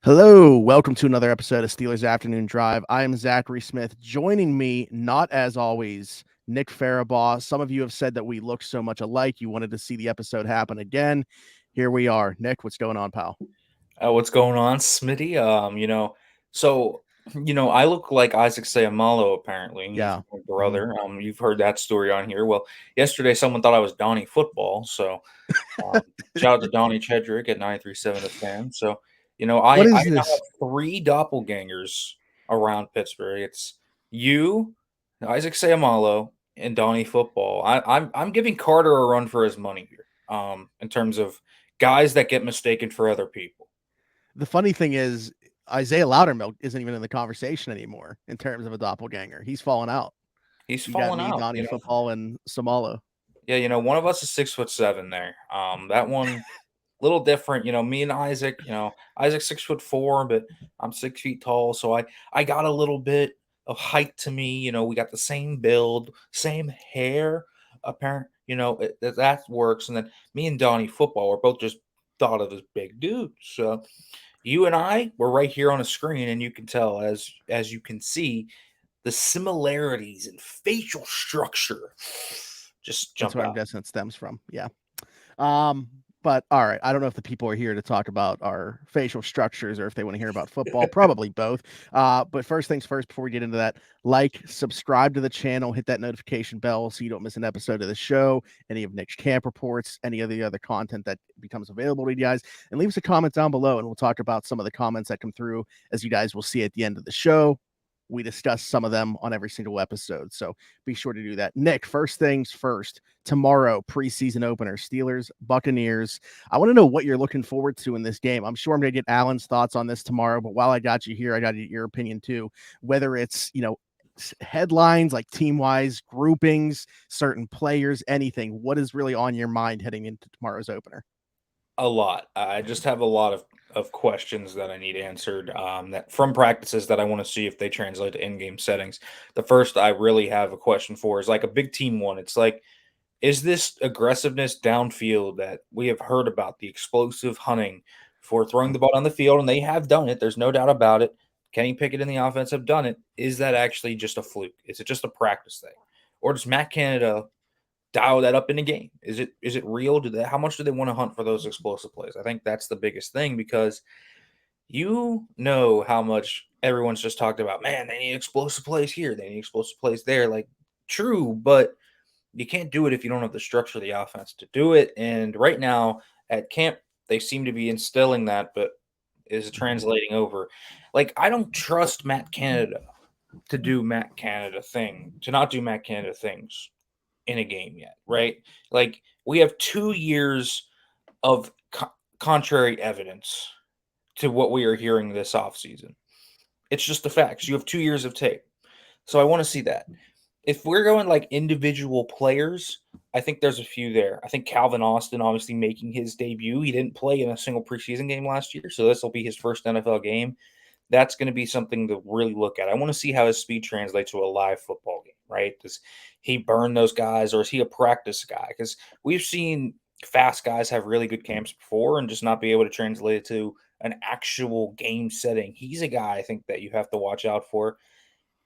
Hello, welcome to another episode of Steelers Afternoon Drive. I am Zachary Smith. Joining me, not as always, Nick Farabaugh. Some of you have said that we look so much alike. You wanted to see the episode happen again. Here we are. Nick, what's going on, pal? What's going on, Smitty? I look like Isaac Sayamalo, apparently. He's Yeah. my brother. You've heard that story on here. Well, yesterday someone thought I was Donnie Football, so um, shout out to Donnie Chedrick at 93.7 The Fan. So, What I is now this? have three doppelgangers around Pittsburgh. It's you, Isaac Sayamalo, and Donnie Football. I'm giving Carter a run for his money here, in terms of guys that get mistaken for other people. The funny thing is, Isaiah Loudermilk isn't even in the conversation anymore in terms of a doppelganger. He's fallen out. He's You got fallen me, out, Donnie Football, and Samalo. Yeah, one of us is 6'7" there. That one little different. Me and Isaac. Isaac's 6'4", but I'm 6 feet tall, so I got a little bit of height to me. We got the same build, same hair. Apparent. That works. And then me and Donnie Football are both just thought of as big dudes. So you and I were right here on a screen, and you can tell as you can see the similarities in facial structure just That's jump where I'm out. guessing it stems from. Yeah. But all right, I don't know if the people are here to talk about our facial structures or if they want to hear about football. Probably both. But first things first, before we get into that, like, subscribe to the channel, hit that notification bell so you don't miss an episode of the show, any of Nick's camp reports, any of the other content that becomes available to you guys, and leave us a comment down below, and we'll talk about some of the comments that come through, as you guys will see at the end of the show. We discuss some of them on every single episode. So be sure to do that. Nick, first things first, tomorrow, preseason opener, Steelers, Buccaneers. I want to know what you're looking forward to in this game. I'm sure I'm going to get Alan's thoughts on this tomorrow, but while I got you here, I got your opinion too. Whether it's, headlines like team wise groupings, certain players, anything. What is really on your mind heading into tomorrow's opener? A lot. I just have a lot of questions that I need answered, that from practices that I want to see if they translate to in-game settings. The first I really have a question for is like a big team one. It's like, is this aggressiveness downfield that we have heard about, the explosive hunting for throwing the ball on the field, and they have done it. There's no doubt about it. Kenny Pickett and the offense have done it. Is that actually just a fluke? Is it just a practice thing? Or does Matt Canada dial that up in a game? Is it real? How much do they want to hunt for those explosive plays? I think that's the biggest thing because you know how much everyone's just talked about. Man, they need explosive plays here. They need explosive plays there. Like, true, but you can't do it if you don't have the structure of the offense to do it. And right now at camp, they seem to be instilling that, but is translating over. Like, I don't trust Matt Canada to not do Matt Canada things in a game yet, right? Like, we have 2 years of contrary evidence to what we are hearing this offseason. It's just the facts. You have 2 years of tape. So I want to see that. If we're going like individual players, I think there's a few there. I think Calvin Austin obviously making his debut. He didn't play in a single preseason game last year, so this will be his first NFL game. That's going to be something to really look at. I want to see how his speed translates to a live football game, right? Does he burn those guys or is he a practice guy? Because we've seen fast guys have really good camps before and just not be able to translate it to an actual game setting. He's a guy I think that you have to watch out for.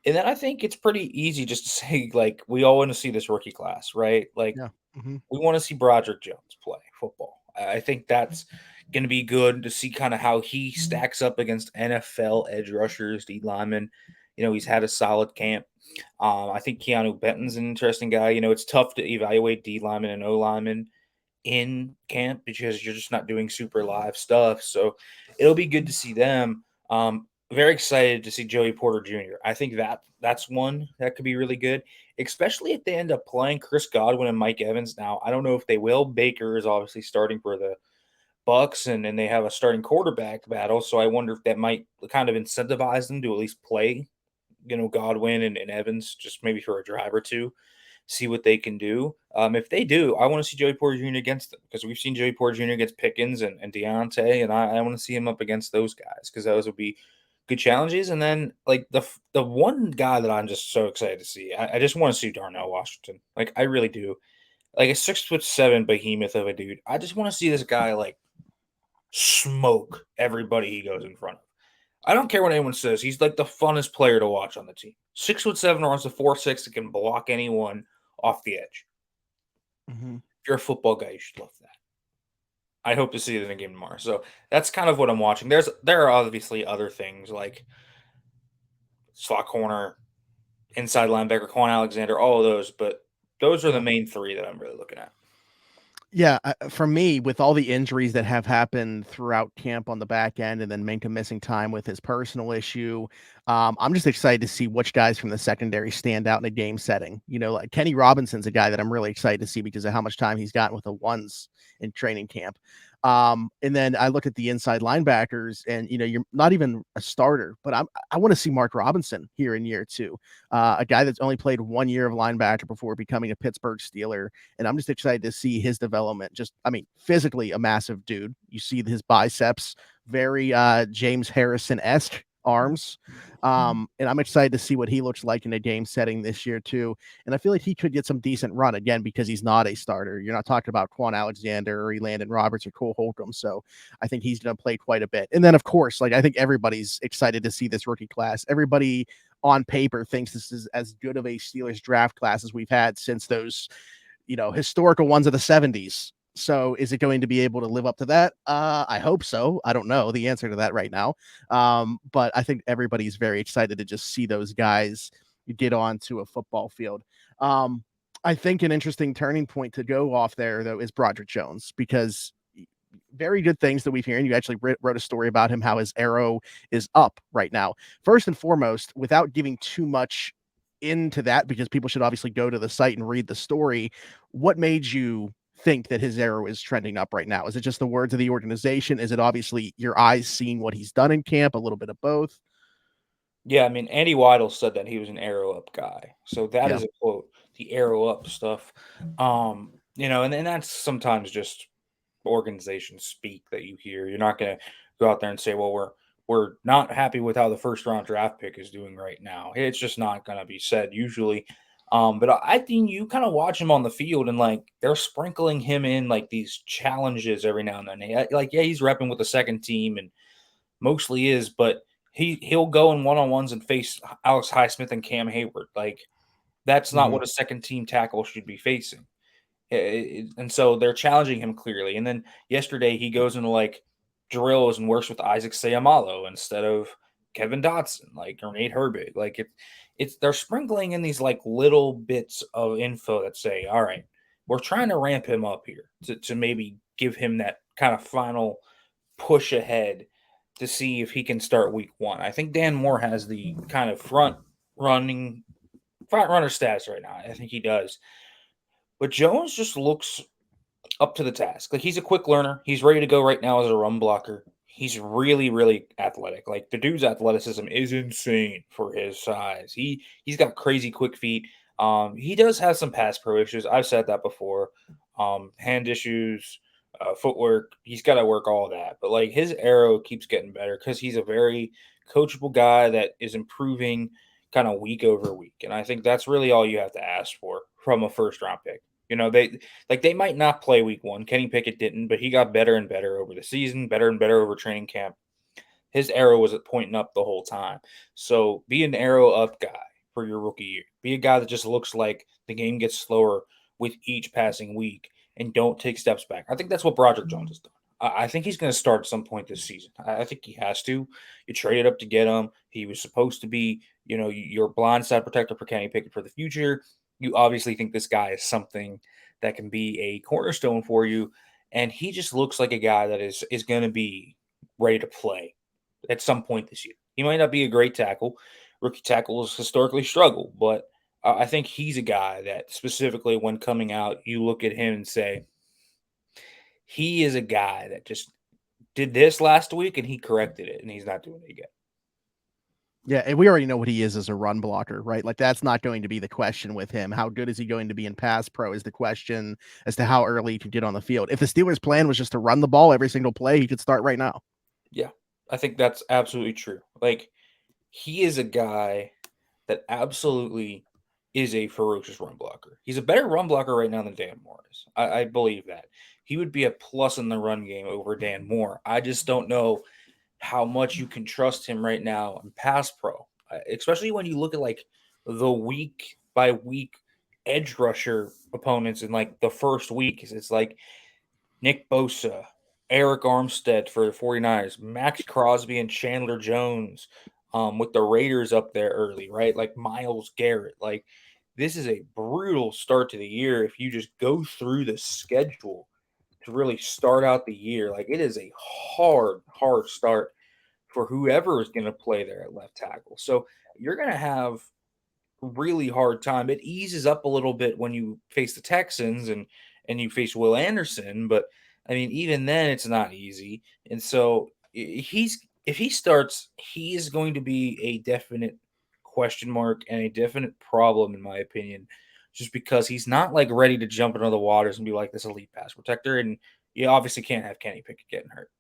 And then I think it's pretty easy just to say, like, we all want to see this rookie class, right? Like, Yeah. Mm-hmm. we want to see Broderick Jones play football. I think that's going to be good to see kind of how he stacks up against NFL edge rushers, D linemen. He's had a solid camp. I think Keanu Benton's an interesting guy. It's tough to evaluate D linemen and O linemen in camp because you're just not doing super live stuff. So it'll be good to see them. Very excited to see Joey Porter Jr. I think that's one that could be really good, especially if they end up playing Chris Godwin and Mike Evans. Now, I don't know if they will. Baker is obviously starting for the Bucks, and they have a starting quarterback battle. So I wonder if that might kind of incentivize them to at least play, Godwin and Evans, just maybe for a drive or two, see what they can do. If they do, I want to see Joey Porter Jr. against them because we've seen Joey Porter Jr. against Pickens and Deontay, and I want to see him up against those guys because those would be good challenges. And then like the one guy that I'm just so excited to see, I just want to see Darnell Washington. Like, I really do. Like a 6'7" behemoth of a dude. I just want to see this guy like smoke everybody he goes in front of. I don't care what anyone says. He's like the funnest player to watch on the team. 6'7", runs a 4.6 that can block anyone off the edge. Mm-hmm. If you're a football guy, you should love that. I hope to see it in a game tomorrow. So that's kind of what I'm watching. There are obviously other things like slot corner, inside linebacker, Quan Alexander, all of those, but those are the Yeah. main three that I'm really looking at. Yeah, for me, with all the injuries that have happened throughout camp on the back end, and then Minka missing time with his personal issue, I'm just excited to see which guys from the secondary stand out in a game setting. You know, like Kenny Robinson's a guy that I'm really excited to see because of how much time he's gotten with the ones in training camp. And then I look at the inside linebackers, and you're not even a starter, but I want to see Mark Robinson here in year two, a guy that's only played 1 year of linebacker before becoming a Pittsburgh Steeler. And I'm just excited to see his development. Physically a massive dude. You see his biceps, very James Harrison-esque arms. And I'm excited to see what he looks like in a game setting this year too. And I feel like he could get some decent run again because he's not a starter. You're not talking about Quan Alexander or Landon Roberts or Cole Holcomb. So I think he's going to play quite a bit. And then of course, like I think everybody's excited to see this rookie class. Everybody on paper thinks this is as good of a Steelers draft class as we've had since those, historical ones of the 70s. So is it going to be able to live up to that? I hope so. I don't know the answer to that right now. But I think everybody's very excited to just see those guys get onto a football field. I think an interesting turning point to go off there, though, is Broderick Jones, because very good things that we've heard. You actually wrote a story about him, how his arrow is up right now. First and foremost, without giving too much into that, because people should obviously go to the site and read the story, what made you think that his arrow is trending up right now? Is it just the words of the organization? Is it obviously your eyes seeing what he's done in camp? A little bit of both? Yeah, I mean, Andy Weidel said that he was an arrow up guy. So that Yeah. is a quote, the arrow up stuff. And that's sometimes just organization speak that you hear. You're not going to go out there and say, "Well, we're not happy with how the first round draft pick is doing right now." It's just not going to be said usually. But I think you kind of watch him on the field and like they're sprinkling him in like these challenges every now and then. Yeah, he's repping with the second team and mostly is, but he'll go in one-on-ones and face Alex Highsmith and Cam Hayward. Like that's not Mm-hmm. what a second team tackle should be facing. And so they're challenging him clearly. And then yesterday he goes into like drills and works with Isaac Sayamalo instead of Kevin Dotson, like or Nate Herbig. Like it's they're sprinkling in these like little bits of info that say, all right, we're trying to ramp him up here to maybe give him that kind of final push ahead to see if he can start week one. I think Dan Moore has the kind of front runner stats right now. I think he does. But Jones just looks up to the task. Like he's a quick learner. He's ready to go right now as a run blocker. He's really, really athletic. Like the dude's athleticism is insane for his size. He's got crazy quick feet. He does have some pass pro issues. I've said that before. Hand issues, footwork. He's got to work all that. But like his arrow keeps getting better because he's a very coachable guy that is improving kind of week over week. And I think that's really all you have to ask for from a first round pick. They might not play week one. Kenny Pickett didn't, but he got better and better over the season, better and better over training camp. His arrow was pointing up the whole time. So be an arrow up guy for your rookie year. Be a guy that just looks like the game gets slower with each passing week and don't take steps back. I think that's what Broderick Jones has done. I think he's going to start at some point this season. I think he has to. You traded up to get him. He was supposed to be, your blindside protector for Kenny Pickett for the future. You obviously think this guy is something that can be a cornerstone for you. And he just looks like a guy that is going to be ready to play at some point this year. He might not be a great tackle. Rookie tackles historically struggle, but I think he's a guy that specifically when coming out, you look at him and say, he is a guy that just did this last week and he corrected it and he's not doing it again. Yeah, and we already know what he is as a run blocker, right? Like that's not going to be the question with him. How good is he going to be in pass pro is the question as to how early he could get on the field. If the Steelers' plan was just to run the ball every single play, he could start right now. Yeah, I think that's absolutely true. Like he is a guy that absolutely is a ferocious run blocker. He's a better run blocker right now than Dan Moore is. I believe that. He would be a plus in the run game over Dan Moore. I just don't know how much you can trust him right now in pass pro, especially when you look at like the week by week edge rusher opponents in like the first week. It's like Nick Bosa, Eric Armstead for the 49ers, Max Crosby and Chandler Jones with the Raiders up there early, right? Like Myles Garrett. Like this is a brutal start to the year if you just go through the schedule to really start out the year. Like it is a hard start for whoever is going to play there at left tackle. So you're going to have really hard time. It eases up a little bit when you face the Texans and you face Will Anderson, but I mean even then it's not easy. And so he's if he starts, he is going to be a definite question mark and a definite problem in my opinion, just because he's not like ready to jump into the waters and be like this elite pass protector, and you obviously can't have Kenny Pickett getting hurt.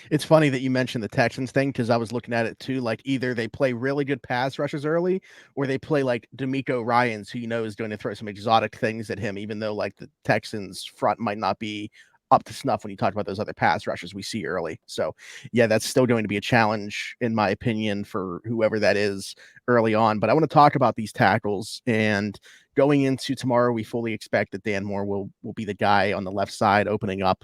It's funny that you mentioned the Texans thing because I was looking at it too. Like either they play really good pass rushers early, or they play like D'Amico Ryans, who you know is going to throw some exotic things at him, even though like the Texans front might not be up to snuff when you talk about those other pass rushers we see early. So yeah, that's still going to be a challenge in my opinion for whoever that is early on. But I want to talk about these tackles, and going into tomorrow, we fully expect that Dan Moore will be the guy on the left side opening up,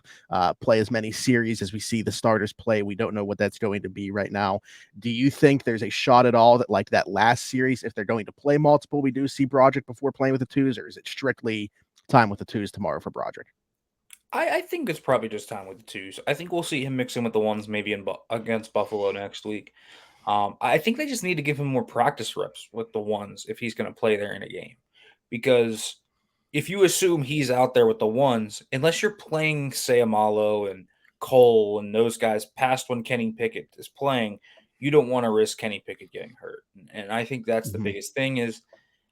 play as many series as we see the starters play. We don't know what that's going to be right now. Do you think there's a shot at all that like that last series, if they're going to play multiple, we do see Broderick before playing with the twos, or is it strictly time with the twos tomorrow for Broderick? I think it's probably just time with the twos. I think we'll see him mixing with the ones maybe against Buffalo next week. I think they just need to give him more practice reps with the ones if he's going to play there in a game. Because if you assume he's out there with the ones, unless you're playing Sayamalo and Cole and those guys past when Kenny Pickett is playing, you don't want to risk Kenny Pickett getting hurt. And I think that's the Mhm. biggest thing is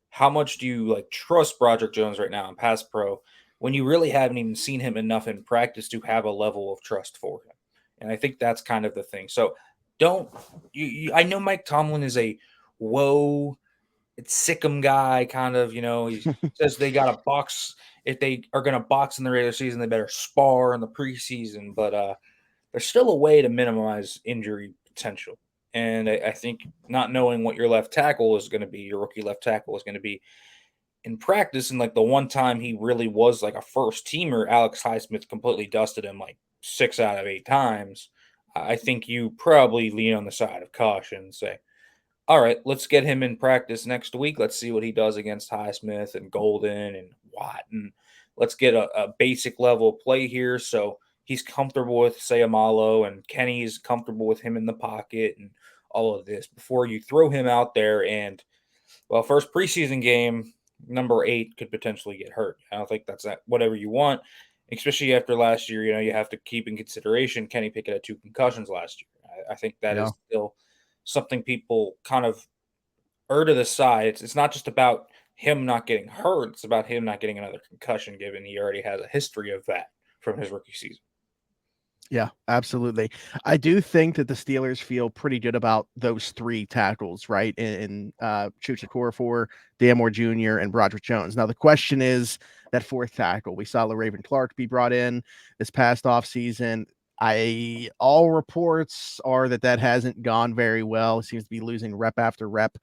how much do you like trust Broderick Jones right now in pass pro when you really haven't even seen him enough in practice to have a level of trust for him? And I think that's kind of the thing. So don't I know Mike Tomlin is a whoa, it's sick'em guy kind of, he says they got a box. If they are going to box in the regular season, they better spar in the preseason. But there's still a way to minimize injury potential. And I think not knowing what your left tackle is going to be, your rookie left tackle is going to be in practice, and like the one time he really was like a first teamer, Alex Highsmith completely dusted him like 6 out of 8 times. I think you probably lean on the side of caution and say, all right, let's get him in practice next week. Let's see what he does against Highsmith and Golden and Watt. And let's get a basic level of play here. So he's comfortable with Sayamalo and Kenny's comfortable with him in the pocket and all of this before you throw him out there. And, well, first preseason game, number 8 could potentially get hurt. I don't think that's whatever you want, especially after last year. You have to keep in consideration Kenny Pickett had 2 concussions last year. I think that Yeah. is still something people kind of err to the side. It's not just about him not getting hurt; it's about him not getting another concussion, given he already has a history of that from his rookie season. Yeah, absolutely. I do think that the Steelers feel pretty good about those three tackles, right? In Chucha Okorafor, Dan Moore Jr., and Broderick Jones. Now, the question is that fourth tackle. We saw LaRaven Clark be brought in this past offseason. All reports are that hasn't gone very well. Seems to be losing rep after rep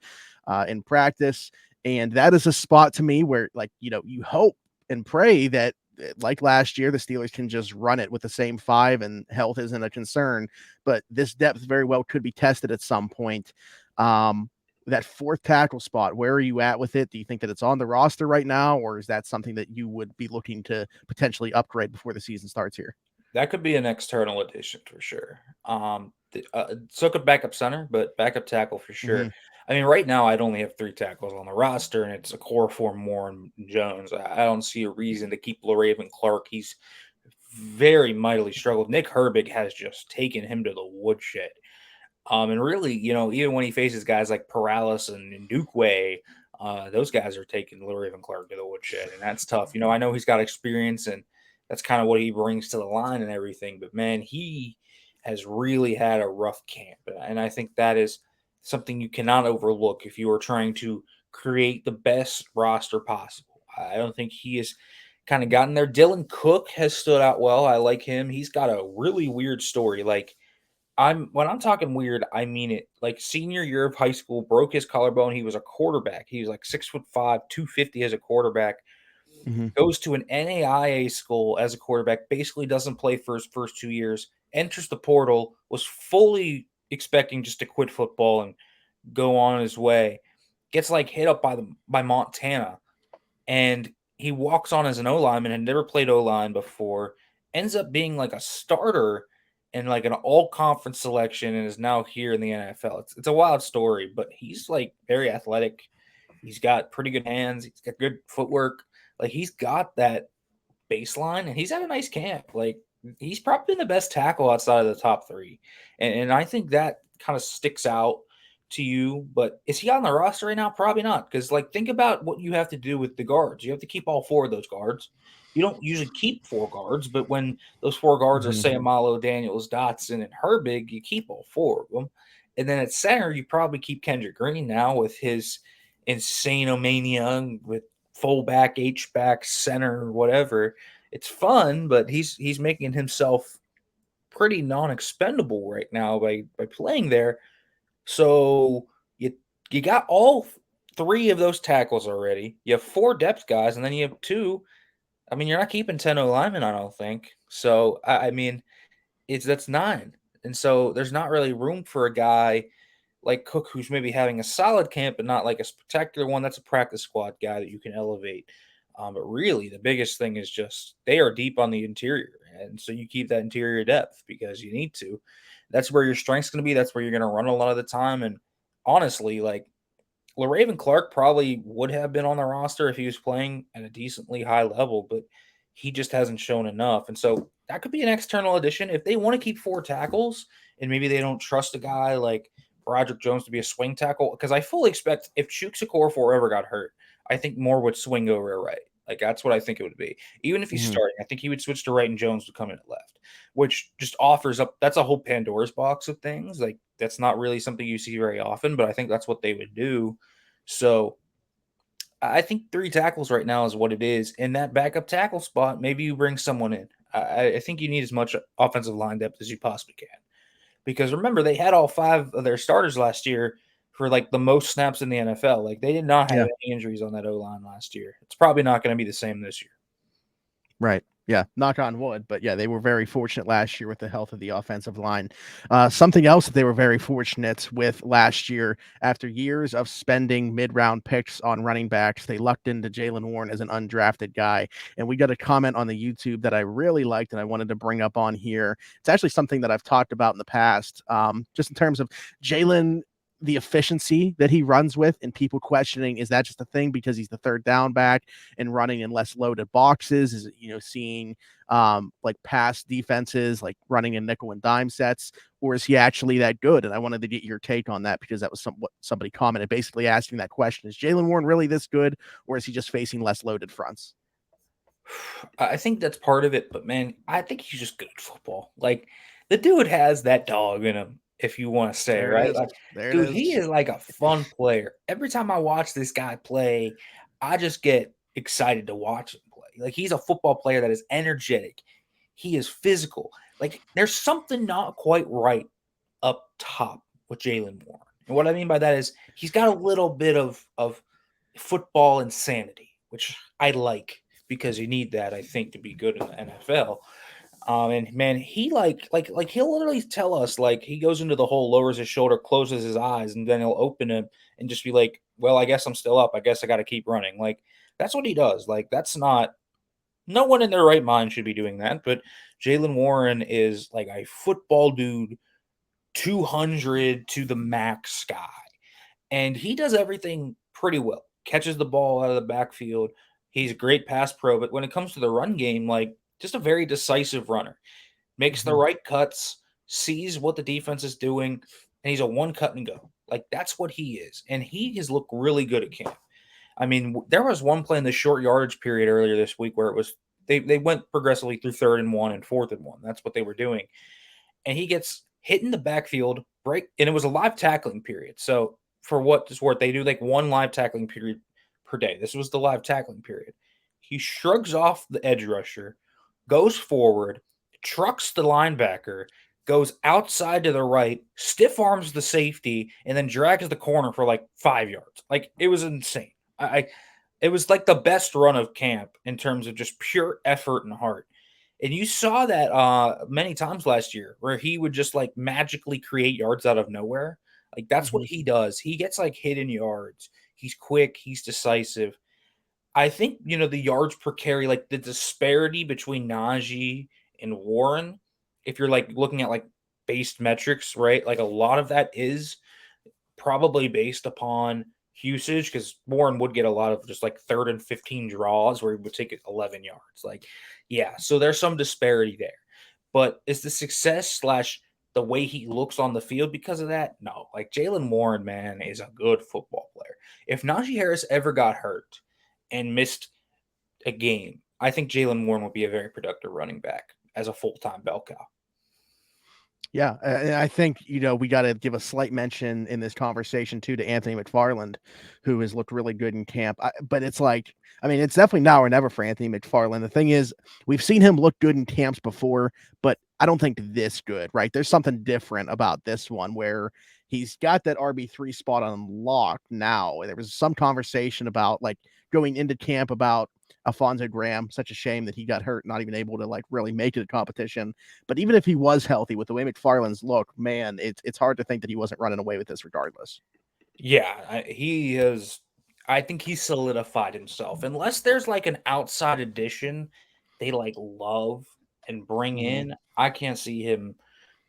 in practice. And that is a spot to me where, like, you hope and pray that like last year, the Steelers can just run it with the same 5 and health isn't a concern. But this depth very well could be tested at some point. That fourth tackle spot, where are you at with it? Do you think that it's on the roster right now, or is that something that you would be looking to potentially upgrade before the season starts here? That could be an external addition for sure. So could backup center, but backup tackle for sure. Mm-hmm. I mean, right now I'd only have 3 tackles on the roster, and it's a core for Moore and Jones. I don't see a reason to keep LaRaven Clark. He's very mightily struggled. Nick Herbig has just taken him to the woodshed. And really, even when he faces guys like Paralis and Ndukwe, those guys are taking LaRaven Clark to the woodshed, and that's tough. I know he's got experience, and that's kind of what he brings to the line and everything. But man, he has really had a rough camp, and I think that is something you cannot overlook if you are trying to create the best roster possible. I don't think he has kind of gotten there. Dylan Cook has stood out well. I like him. He's got a really weird story. Like When I'm talking weird, I mean it. Like senior year of high school, broke his collarbone. He was a quarterback. He was like 6'5", 250 as a quarterback. Hmm. Goes to an NAIA school as a quarterback. Basically doesn't play for his first 2 years. Enters the portal. Was fully expecting just to quit football and go on his way. Gets like hit up by Montana, and he walks on as an O lineman. Had never played O line before. Ends up being like a starter in like an all conference selection, and is now here in the NFL. It's a wild story, but he's like very athletic. He's got pretty good hands. He's got good footwork. Like he's got that baseline, and he's had a nice camp. Like he's probably the best tackle outside of the top three, and I think that kind of sticks out to you. But is he on the roster right now? Probably not, because like think about what you have to do with the guards. You have to keep all four of those guards. You don't usually keep four guards, but when those four guards are Hmm. Sayamalo, Daniels, Dotson, and Herbig, you keep all four of them. And then at center, you probably keep Kendrick Green now with his insane mania with fullback, H back, center, whatever. It's fun, but he's making himself pretty non-expendable right now by playing there. So you got all three of those tackles already. You have four depth guys, and then you have two. I mean, you're not keeping 10 linemen, I don't think. So I mean, that's nine, and so there's not really room for a guy like Cook, who's maybe having a solid camp, but not like a spectacular one. That's a practice squad guy that you can elevate. But really, the biggest thing is just they are deep on the interior. And so you keep that interior depth because you need to. That's where your strength's going to be. That's where you're going to run a lot of the time. And honestly, like LaRaven Clark probably would have been on the roster if he was playing at a decently high level, but he just hasn't shown enough. And so that could be an external addition. If they want to keep four tackles and maybe they don't trust a guy like Broderick Jones to be a swing tackle, because I fully expect if Chukwuekorfor ever got hurt, I think Moore would swing over to right. Like that's what I think it would be. Even if he's Hmm. starting, I think he would switch to right and Jones would come in at left, which just offers up. That's a whole Pandora's box of things. Like that's not really something you see very often, but I think that's what they would do. So I think three tackles right now is what it is. In that backup tackle spot, maybe you bring someone in. I think you need as much offensive line depth as you possibly can. Because remember, they had all five of their starters last year for like the most snaps in the NFL. Like they did not have Yeah. any injuries on that O line last year. It's probably not going to be the same this year. Right. Yeah. Knock on wood. But yeah, they were very fortunate last year with the health of the offensive line. Something else that they were very fortunate with last year, after years of spending mid-round picks on running backs, they lucked into Jaylen Warren as an undrafted guy. And we got a comment on the YouTube that I really liked and I wanted to bring up on here. It's actually something that I've talked about in the past, just in terms of Jaylen, the efficiency that he runs with, and people questioning, is that just a thing because he's the third down back and running in less loaded boxes? Is it, seeing like past defenses like running in nickel and dime sets, or is he actually that good? And I wanted to get your take on that because that was what somebody commented, basically asking that question: is Jaylen Warren really this good, or is he just facing less loaded fronts? I think that's part of it, but man, I think he's just good at football. Like the dude has that dog in him, if you want to say, There it right? is. Like, There it dude, he is. is like a fun player. Every time I watch this guy play, I just get excited to watch him play. Like he's a football player that is energetic. He is physical. Like there's something not quite right up top with Jaylen Warren. And what I mean by that is he's got a little bit of football insanity, which I like because you need that, I think, to be good in the NFL. And man, he like he'll literally tell us like he goes into the hole, lowers his shoulder, closes his eyes, and then he'll open him and just be like, "Well, I guess I'm still up. I guess I got to keep running." Like that's what he does. Like that's not no one in their right mind should be doing that. But Jaylen Warren is like a football dude, 200 to the max guy, and he does everything pretty well. Catches the ball out of the backfield. He's a great pass pro, but when it comes to the run game, like just a very decisive runner. Makes the Mhm. right cuts, sees what the defense is doing, and he's a one cut and go. Like that's what he is. And he has looked really good at camp. I mean, there was one play in the short yardage period earlier this week where it was they went progressively through 3rd and 1 and 4th and 1. That's what they were doing. And he gets hit in the backfield, break, and it was a live tackling period. So for what is worth, they do like one live tackling period per day. This was the live tackling period. He shrugs off the edge rusher, goes forward, trucks the linebacker, goes outside to the right, stiff arms the safety, and then drags the corner for like 5 yards. Like it was insane. It was like the best run of camp in terms of just pure effort and heart. And you saw that many times last year where he would just like magically create yards out of nowhere. Like that's what Mhm. he does. He gets like hidden yards. He's quick, he's decisive. I think, the yards per carry, like the disparity between Najee and Warren, if you're like looking at like based metrics, right? Like a lot of that is probably based upon usage because Warren would get a lot of just like 3rd and 15 draws where he would take it 11 yards. Like, yeah, so there's some disparity there. But is the success slash the way he looks on the field because of that? No. Like Jaylen Warren, man, is a good football player. If Najee Harris ever got hurt and missed a game, I think Jaylen Warren would be a very productive running back as a full-time bell cow. Yeah, and I think, we gotta give a slight mention in this conversation too to Anthony McFarland, who has looked really good in camp. But it's like, I mean, it's definitely now or never for Anthony McFarland. The thing is, we've seen him look good in camps before, but I don't think this good, right? There's something different about this one where he's got that RB3 spot unlocked now. There was some conversation about like going into camp about Alfonso Graham. Such a shame that he got hurt, not even able to like really make it a competition. But even if he was healthy with the way McFarland's look, man, it's hard to think that he wasn't running away with this regardless. Yeah, he is. I think he's solidified himself. Unless there's like an outside addition they like love and bring Mhm. in, I can't see him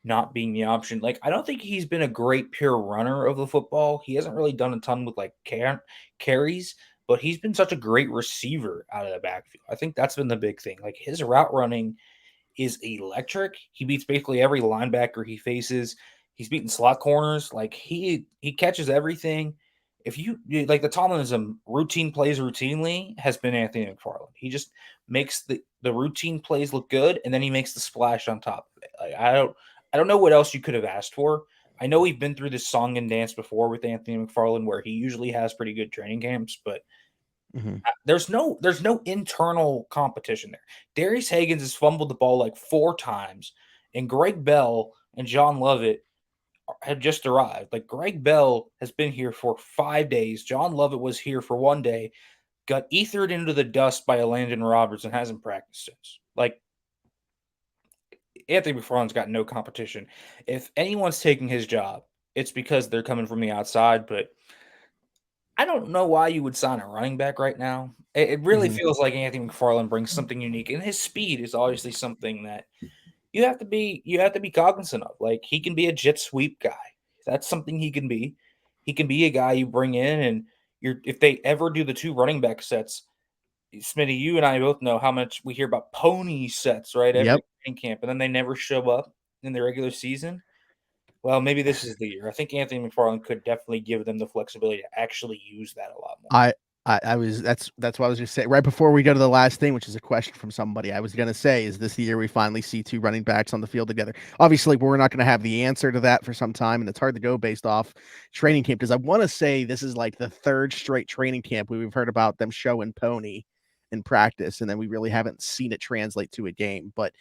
not being the option. Like, I don't think he's been a great pure runner of the football. He hasn't really done a ton with like carries, but he's been such a great receiver out of the backfield. I think that's been the big thing. Like his route running is electric. He beats basically every linebacker he faces. He's beating slot corners. Like he catches everything. If like the Tomlinism routine plays routinely has been Anthony McFarland. He just makes the routine plays look good, and then he makes the splash on top of it. Like I don't know what else you could have asked for. I know we've been through this song and dance before with Anthony McFarland, where he usually has pretty good training camps, but Mhm. there's no internal competition there. Darius Higgins has fumbled the ball like 4 times, and Greg Bell and John Lovett had just arrived. Like Greg Bell has been here for 5 days. John Lovett was here for one day, got ethered into the dust by a Landon Roberts and hasn't practiced since. Like Anthony McFarland's got no competition. If anyone's taking his job, it's because they're coming from the outside, but I don't know why you would sign a running back right now. It really Mhm. feels like Anthony McFarland brings something unique, and his speed is obviously something that you have to be cognizant of. Like he can be a jet sweep guy. That's something he can be. He can be a guy you bring in, and if they ever do the two running back sets, Smitty, you and I both know how much we hear about pony sets, right? Every Yep. training camp, and then they never show up in the regular season. Well, maybe this is the year. I think Anthony McFarland could definitely give them the flexibility to actually use that a lot more. I I was that's what I was gonna say right before we go to the last thing, which is a question from somebody. I was gonna say, is this the year we finally see two running backs on the field together? Obviously, we're not gonna have the answer to that for some time, and it's hard to go based off training camp because I want to say this is like the third straight training camp we've heard about them showing pony in practice, and then we really haven't seen it translate to a game. But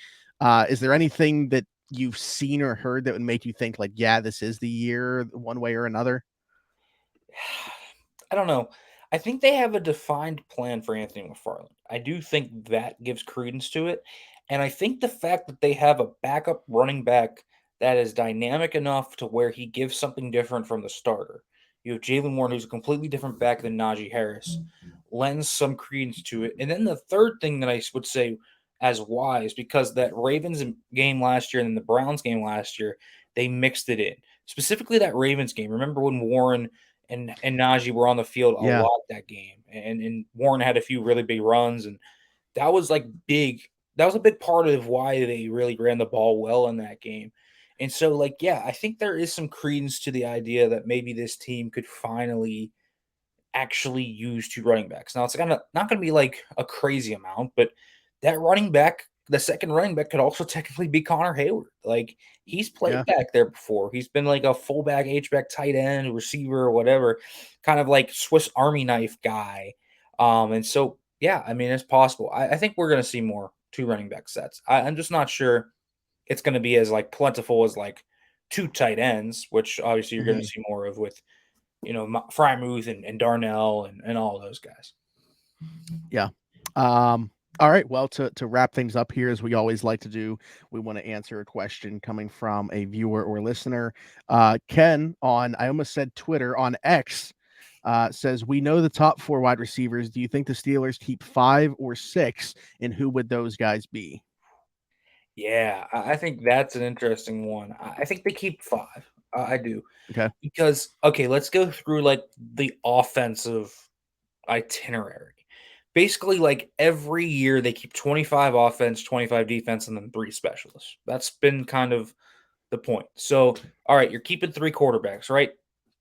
is there anything that you've seen or heard that would make you think like, yeah, this is the year, one way or another? I don't know. I think they have a defined plan for Anthony McFarland. I do think that gives credence to it. And I think the fact that they have a backup running back that is dynamic enough to where he gives something different from the starter. You have Jaylen Warren, who's a completely different back than Najee Harris, lends some credence to it. And then the third thing that I would say as wise, because that Ravens game last year and then the Browns game last year, they mixed it in. Specifically that Ravens game. Remember when Warren and Najee were on the field a Yeah. lot that game, and Warren had a few really big runs, and that was like big. That was a big part of why they really ran the ball well in that game. And so, like, yeah, I think there is some credence to the idea that maybe this team could finally actually use two running backs. Now it's gonna not gonna be like a crazy amount, but that running back, the second running back, could also technically be Connor Hayward. Like he's played Yeah. back there before. He's been like a fullback, H back, tight end, receiver, or whatever, kind of like Swiss Army knife guy. And so yeah, I mean it's possible. I think we're gonna see more two running back sets. I'm just not sure it's going to be as like plentiful as like two tight ends, which obviously you're going to Mhm. see more of with Frymuth and Darnell and all those guys. Yeah. All right. Well, to wrap things up here, as we always like to do, we want to answer a question coming from a viewer or listener. Ken on, I almost said Twitter, on X, says, we know the top four wide receivers. Do you think the Steelers keep 5 or 6? And who would those guys be? Yeah, I think that's an interesting one. I think they keep five. I do. Okay. Because, okay, let's go through like the offensive itinerary. Basically, like every year they keep 25 offense, 25 defense, and then three specialists. That's been kind of the point. So, all right, you're keeping three quarterbacks, right?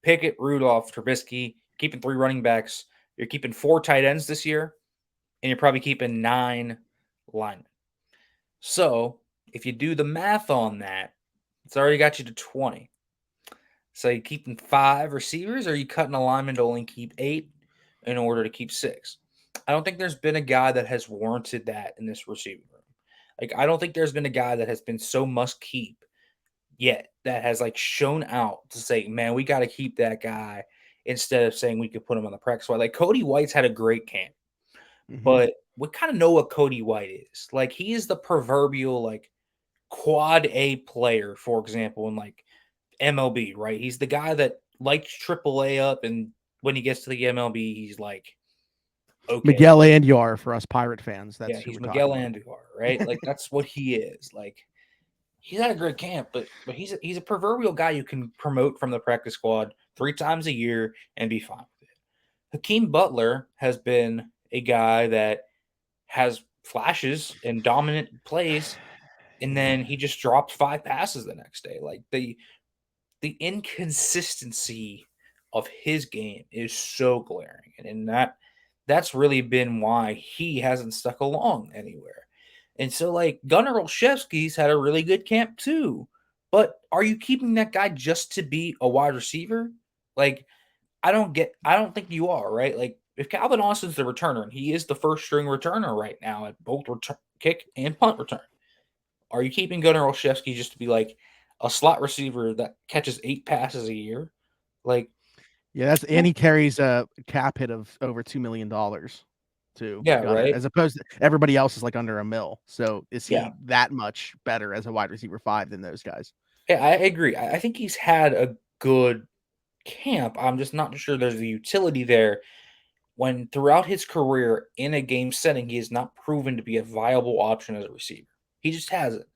Pickett, Rudolph, Trubisky, keeping three running backs. You're keeping four tight ends this year, and you're probably keeping nine linemen. So, if you do the math on that, it's already got you to 20. So, you keeping five receivers, or are you cutting a lineman to only keep eight in order to keep six? I don't think there's been a guy that has warranted that in this receiving room. Like, I don't think there's been a guy that has been so must keep yet that has like shown out to say, man, we got to keep that guy instead of saying we could put him on the practice squad. Like Cody White's had a great camp, Hmm. but we kind of know what Cody White is. Like he is the proverbial like quad A player, for example, in like MLB, right? He's the guy that lights AAA up, and when he gets to the MLB, he's like, okay, Miguel Andujar for us Pirate fans. yeah, That's who he's we're talking Miguel about. Andujar, right? Like that's what he is. Like he's had a great camp, but he's a proverbial guy you can promote from the practice squad three times a year and be fine with it. Hakeem Butler has been a guy that has flashes and dominant plays, and then he just drops five passes the next day. Like the inconsistency of his game is so glaring, and that's really been why he hasn't stuck along anywhere. And so, like Gunnar Olszewski's had a really good camp too, but are you keeping that guy just to be a wide receiver? Like, I don't think you are, right? Like, if Calvin Austin's the returner, and he is the first string returner right now at both kick and punt return, are you keeping Gunnar Olszewski just to be like a slot receiver that catches 8 passes a year? Like, Yeah, that's, no. and he carries a cap hit of over $2 million to Yeah, Gunner, right. as opposed to everybody else is like under a mil. So is Yeah, he that much better as a wide receiver 5 than those guys? yeah, I agree. I think he's had a good camp. I'm just not sure there's the utility there when throughout his career in a game setting, he has not proven to be a viable option as a receiver. He just hasn't.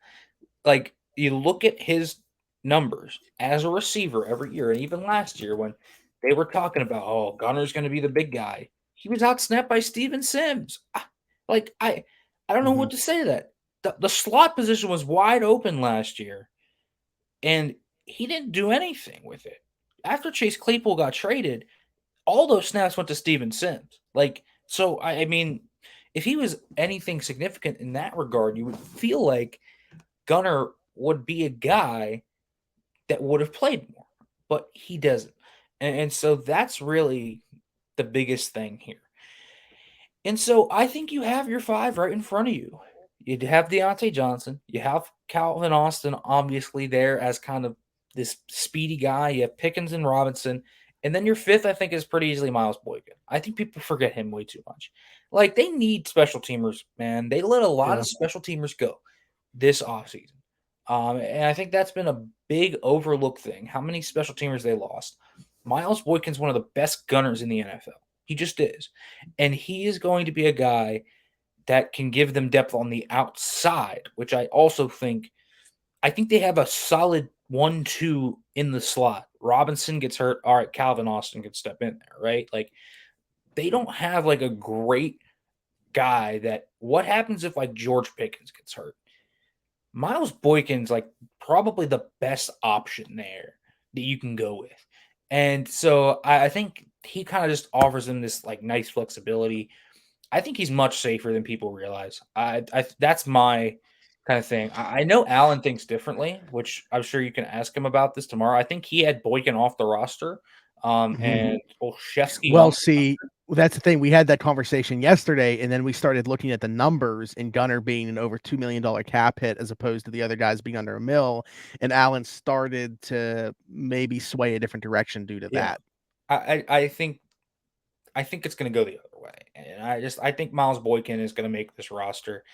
Like you look at his numbers as a receiver every year, and even last year when they were talking about, oh, Gunner's going to be the big guy, he was outsnapped by Steven Sims. Like I don't know Hmm. what to say to that. The slot position was wide open last year, and he didn't do anything with it. After Chase Claypool got traded, all those snaps went to Steven Sims. Like, so I mean, if he was anything significant in that regard, you would feel like Gunner would be a guy that would have played more, but he doesn't. And so that's really the biggest thing here. And so I think you have your five right in front of you. You have Deontay Johnson. You have Calvin Austin, obviously, there as kind of this speedy guy. You have Pickens and Robinson. And then your fifth, I think, is pretty easily Miles Boykin. I think people forget him way too much. Like, they need special teamers, man. They let a lot Yeah. of special teamers go this offseason. And I think that's been a big overlooked thing. How many special teamers they lost. Miles Boykin's one of the best gunners in the NFL. He just is. And he is going to be a guy that can give them depth on the outside, which I think they have a solid 1-2 in the slot. Robinson gets hurt. All right, Calvin Austin can step in there, right? Like they don't have like a great guy that what happens if like George Pickens gets hurt? Miles Boykin's like probably the best option there that you can go with. And so I think he kind of just offers them this like nice flexibility. I think he's much safer than people realize. I that's my kind of thing. I know Allen thinks differently, which I'm sure you can ask him about this tomorrow. I think he had Boykin off the roster And Olszewski Well, on. see, that's the thing. We had that conversation yesterday, and then we started looking at the numbers and Gunner being an over $2 million cap hit as opposed to the other guys being under $1 million. And Allen started to maybe sway a different direction due to Yeah, that. I think it's going to go the other way, and I think Miles Boykin is going to make this roster.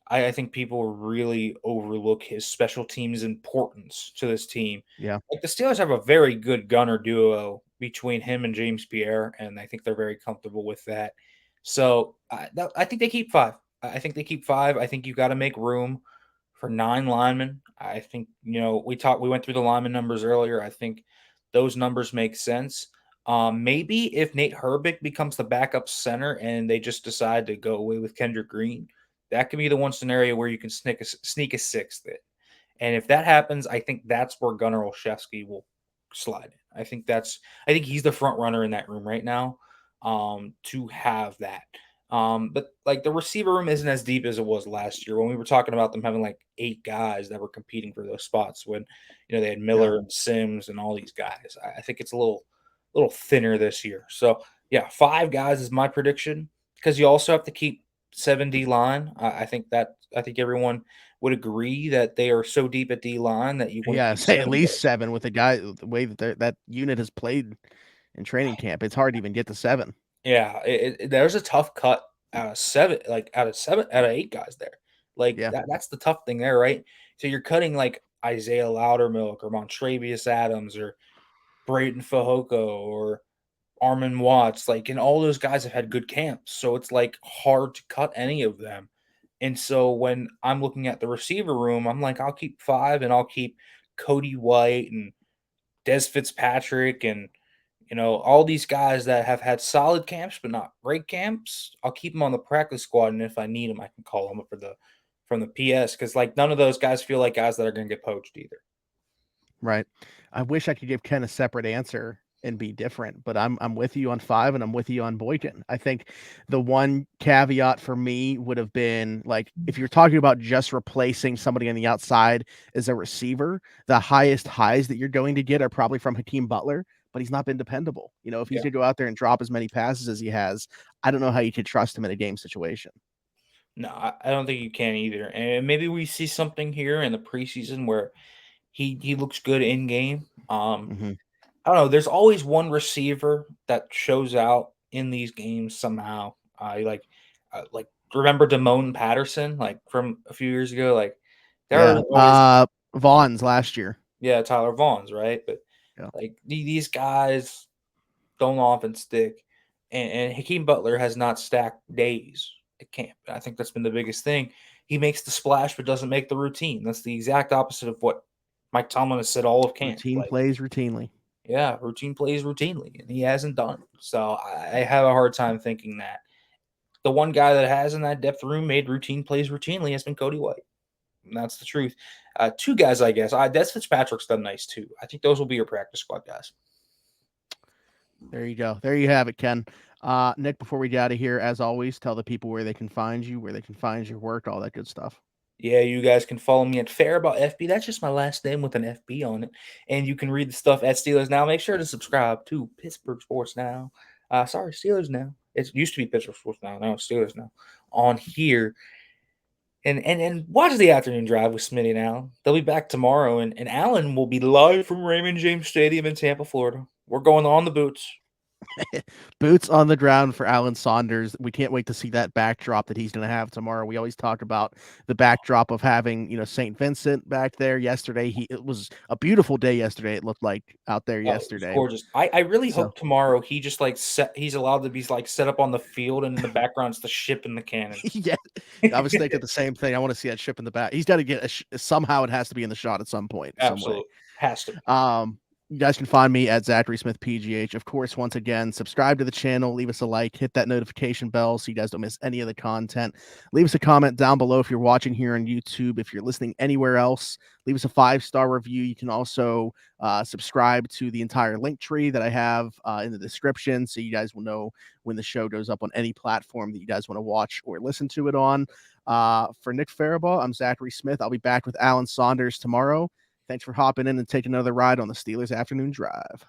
I think people really overlook his special teams importance to this team. Yeah. Like the Steelers have a very good gunner duo between him and James Pierre, and I think they're very comfortable with that. So I think they keep five. I think they keep five. I think you've got to make room for 9 linemen. I think we went through the lineman numbers earlier. I think those numbers make sense. Maybe if Nate Herbig becomes the backup center and they just decide to go away with Kendrick Green, that could be the one scenario where you can sneak a sixth in. And if that happens, I think that's where Gunnar Olszewski will slide in. I think he's the front runner in that room right now, to have that. But like the receiver room isn't as deep as it was last year when we were talking about them having like 8 guys that were competing for those spots when they had Miller and Sims and all these guys. I think it's a little thinner this year. So yeah, 5 guys is my prediction because you also have to keep 7 D line. I think everyone would agree that they are so deep at D line that you want to Yeah, keep say at 7 least guys. 7 with the guy, the way that that unit has played in training camp. It's hard to even get to 7. Yeah, there's a tough cut out of 7, like out of 8 guys there. Like Yeah. that's the tough thing there, right? So you're cutting like Isaiah Loudermilk or Montrevious Adams or Brayton Fehoko or Armin Watts, like, and all those guys have had good camps. So it's like hard to cut any of them. And so when I'm looking at the receiver room, I'm like, I'll keep 5 and I'll keep Cody White and Des Fitzpatrick and all these guys that have had solid camps but not great camps. I'll keep them on the practice squad, and if I need them, I can call them up from the PS because like none of those guys feel like guys that are going to get poached either. Right. I wish I could give Ken a separate answer and be different, but I'm with you on 5 and I'm with you on Boykin. I think the one caveat for me would have been like if you're talking about just replacing somebody on the outside as a receiver, the highest highs that you're going to get are probably from Hakeem Butler, but he's not been dependable. If he's Yeah. going to go out there and drop as many passes as he has, I don't know how you could trust him in a game situation. No, I don't think you can either. And maybe we see something here in the preseason where he looks good in game. Mm-hmm. I don't know. There's always one receiver that shows out in these games somehow. Like remember Damone Patterson, like from a few years ago. Like there are always Vaughn's last year. Tyler Vaughn's, right? But Yeah. like these guys don't often stick, and Hakeem Butler has not stacked days at camp. I think that's been the biggest thing. He makes the splash but doesn't make the routine. That's the exact opposite of what Mike Tomlin has said all of camp. Routine plays routinely. Yeah, routine plays routinely, and he hasn't done it. So I have a hard time thinking that. The one guy that has in that depth room made routine plays routinely has been Cody White. And that's the truth. 2 guys, I guess. Des Fitzpatrick's done nice too. I think those will be your practice squad guys. There you go. There you have it, Ken. Nick, before we get out of here, as always, tell the people where they can find you, where they can find your work, all that good stuff. Yeah, you guys can follow me at Farabaugh FB. That's just my last name with an FB on it. And you can read the stuff at Steelers Now. Make sure to subscribe to Pittsburgh Sports Now. Sorry, Steelers Now. It used to be Pittsburgh Sports Now. Now it's Steelers Now on here. And watch the afternoon drive with Smitty and Allen. They'll be back tomorrow. And Allen will be live from Raymond James Stadium in Tampa, Florida. We're going on the boots. Boots on the ground for Alan Saunders. We can't wait to see that backdrop that he's going to have tomorrow. We always talk about the backdrop of having, St. Vincent back there yesterday. It was a beautiful day yesterday. It looked like out there yesterday. Gorgeous. I really hope tomorrow he just he's allowed to be like set up on the field and in the background's the ship and the cannon. Yeah, I was thinking the same thing. I want to see that ship in the back. He's got to get somehow it has to be in the shot at some point. Absolutely. Has to be. You guys can find me at Zachary Smith PGH. Of course, once again, subscribe to the channel, leave us a like, hit that notification bell so you guys don't miss any of the content. Leave us a comment down below if you're watching here on YouTube. If you're listening anywhere else, leave us a 5-star review. You can also subscribe to the entire link tree that I have in the description so you guys will know when the show goes up on any platform that you guys want to watch or listen to it on. For Nick Farabaugh, I'm Zachary Smith. I'll be back with Alan Saunders tomorrow. Thanks for hopping in and taking another ride on the Steelers Afternoon Drive.